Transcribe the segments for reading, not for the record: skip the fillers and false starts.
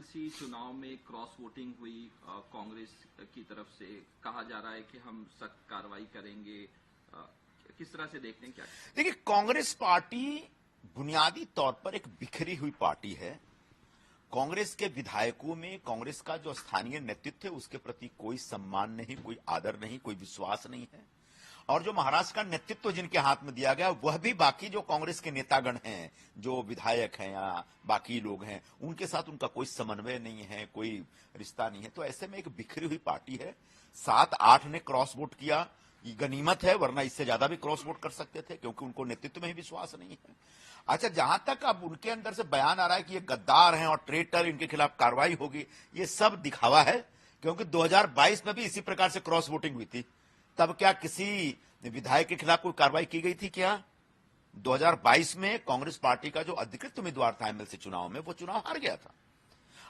MLC चुनाव में cross voting हुई कांग्रेस की तरफ से। कहा जा रहा है कि हम सख्त कार्रवाई करेंगे। किस तरह से देखते हैं, क्या देखिए, कांग्रेस पार्टी बुनियादी तौर पर एक बिखरी हुई पार्टी है। कांग्रेस के विधायकों में कांग्रेस का जो स्थानीय नेतृत्व है उसके प्रति कोई सम्मान नहीं, कोई आदर नहीं, कोई विश्वास नहीं है। और जो महाराष्ट्र का नेतृत्व जिनके हाथ में दिया गया वह भी बाकी जो कांग्रेस के नेतागण हैं, जो विधायक हैं या बाकी लोग हैं, उनके साथ उनका कोई समन्वय नहीं है, कोई रिश्ता नहीं है। तो ऐसे में एक बिखरी हुई पार्टी है। 7-8 ने क्रॉस वोट किया, ये गनीमत है, वरना इससे ज्यादा भी क्रॉस वोट कर सकते थे, क्योंकि उनको नेतृत्व में ही विश्वास नहीं है। अच्छा, जहां तक अब उनके अंदर से बयान आ रहा है कि ये गद्दार हैं और ट्रेटर, इनके खिलाफ कार्रवाई होगी, ये सब दिखावा है। क्योंकि 2022 में भी इसी प्रकार से क्रॉस वोटिंग हुई थी। तब क्या किसी विधायक के खिलाफ कोई कार्रवाई की गई थी? क्या 2022 में कांग्रेस पार्टी का जो अधिकृत उम्मीदवार था एमएलसी चुनाव में, वो चुनाव हार गया था।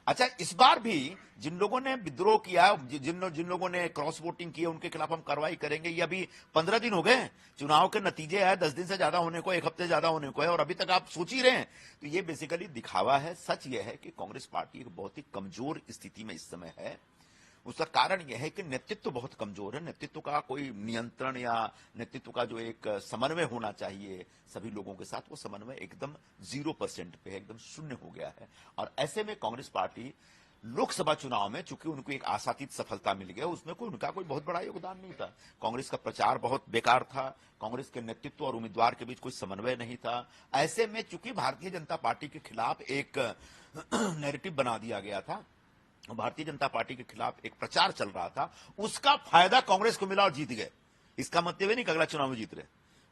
अच्छा, इस बार भी जिन लोगों ने विद्रोह किया, जिन लोगों ने क्रॉस वोटिंग की, उनके खिलाफ हम कार्रवाई करेंगे। ये अभी 15 दिन हो गए, चुनाव के नतीजे आए 10 दिन से ज्यादा होने को, 1 हफ्ते ज्यादा होने को है, और अभी तक आप सोच ही रहे हैं। तो ये बेसिकली दिखावा है। सच ये है कि कांग्रेस पार्टी एक बहुत ही कमजोर स्थिति में इस समय है। उसका कारण यह है कि नेतृत्व बहुत कमजोर है। नेतृत्व का कोई नियंत्रण या नेतृत्व का जो एक समन्वय होना चाहिए सभी लोगों के साथ, वो समन्वय एकदम 0% पे है, एकदम शून्य हो गया है। और ऐसे में कांग्रेस पार्टी लोकसभा चुनाव में, चूंकि उनको एक आशातीत सफलता मिल गया, उसमें उनका कोई बहुत बड़ा योगदान नहीं था। कांग्रेस का प्रचार बहुत बेकार था, कांग्रेस के नेतृत्व और उम्मीदवार के बीच कोई समन्वय नहीं था। ऐसे में चूंकि भारतीय जनता पार्टी के खिलाफ एक नैरेटिव बना दिया गया था, भारतीय जनता पार्टी के खिलाफ एक प्रचार चल रहा था, उसका फायदा कांग्रेस को मिला और जीत गए। इसका मतलब ये नहीं कि अगला चुनाव में जीत रहे।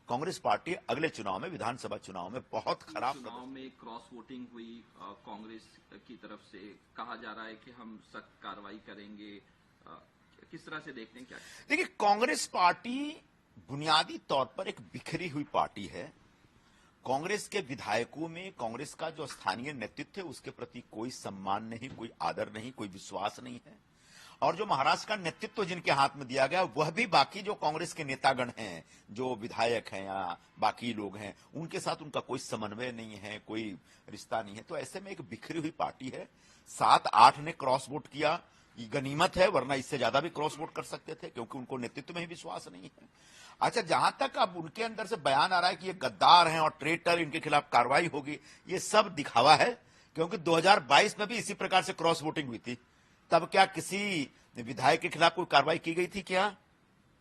कांग्रेस पार्टी अगले चुनाव में, विधानसभा चुनाव में बहुत खराब चुनाव में क्रॉस वोटिंग हुई कांग्रेस की तरफ से। कहा जा रहा है कि हम सख्त कार्रवाई करेंगे। किस तरह से देखते हैं, क्या देखिए, कांग्रेस पार्टी बुनियादी तौर पर एक बिखरी हुई पार्टी है। कांग्रेस के विधायकों में कांग्रेस का जो स्थानीय नेतृत्व है उसके प्रति कोई सम्मान नहीं, कोई आदर नहीं, कोई विश्वास नहीं है। और जो महाराष्ट्र का नेतृत्व जिनके हाथ में दिया गया वह भी बाकी जो कांग्रेस के नेतागण हैं, जो विधायक हैं या बाकी लोग हैं, उनके साथ उनका कोई समन्वय नहीं है, कोई रिश्ता नहीं है। तो ऐसे में एक बिखरी हुई पार्टी है। 7-8 ने क्रॉस वोट किया, ये गनीमत है, वरना इससे ज्यादा भी क्रॉस वोट कर सकते थे, क्योंकि उनको नेतृत्व में ही विश्वास नहीं है। अच्छा, जहां तक अब उनके अंदर से बयान आ रहा है कि ये गद्दार हैं और ट्रेटर, इनके खिलाफ कार्रवाई होगी, ये सब दिखावा है। क्योंकि 2022 में भी इसी प्रकार से क्रॉस वोटिंग हुई थी। तब क्या किसी विधायक के खिलाफ कोई कार्रवाई की गई थी? क्या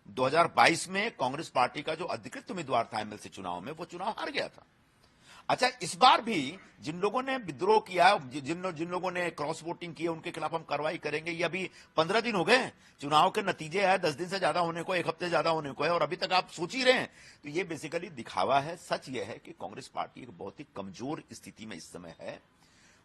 2022 में कांग्रेस पार्टी का जो अधिकृत उम्मीदवार था एमएलसी चुनाव में, वो चुनाव हार गया था। अच्छा, इस बार भी जिन लोगों ने विद्रोह किया, जिन लोगों ने क्रॉस वोटिंग की, उनके खिलाफ हम कार्रवाई करेंगे। ये अभी 15 दिन हो गए, चुनाव के नतीजे आए 10 दिन से ज्यादा होने को, 1 हफ्ते ज्यादा होने को है, और अभी तक आप सोच ही रहे हैं। तो ये बेसिकली दिखावा है। सच ये है कि कांग्रेस पार्टी एक बहुत ही कमजोर स्थिति में इस समय है।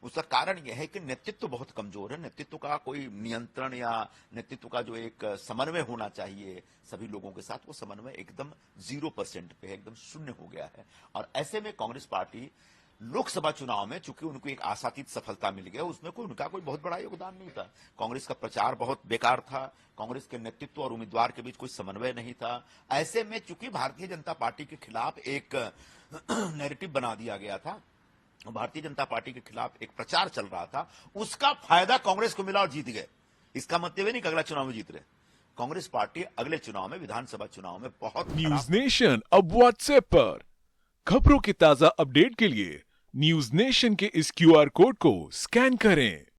उसका कारण यह है कि नेतृत्व बहुत कमजोर है। नेतृत्व का कोई नियंत्रण या नेतृत्व का जो एक समन्वय होना चाहिए सभी लोगों के साथ, वो समन्वय एकदम 0% पे है, एकदम शून्य हो गया है। और ऐसे में कांग्रेस पार्टी लोकसभा चुनाव में, चूंकि उनको एक आशातीत सफलता मिल गया, उसमें उनका कोई बहुत बड़ा योगदान नहीं था। कांग्रेस का प्रचार बहुत बेकार था, कांग्रेस के नेतृत्व और उम्मीदवार के बीच कोई समन्वय नहीं था। ऐसे में चूंकि भारतीय जनता पार्टी के खिलाफ एक नैरेटिव बना दिया गया था, भारतीय जनता पार्टी के खिलाफ एक प्रचार चल रहा था, उसका फायदा कांग्रेस को मिला और जीत गए। इसका मतलब ये नहीं कि अगला चुनाव में जीत रहे। कांग्रेस पार्टी अगले चुनाव में, विधानसभा चुनाव में बहुत न्यूज नेशन अब व्हाट्सएप पर खबरों के ताजा अपडेट के लिए न्यूज नेशन के इस क्यूआर कोड को स्कैन करें।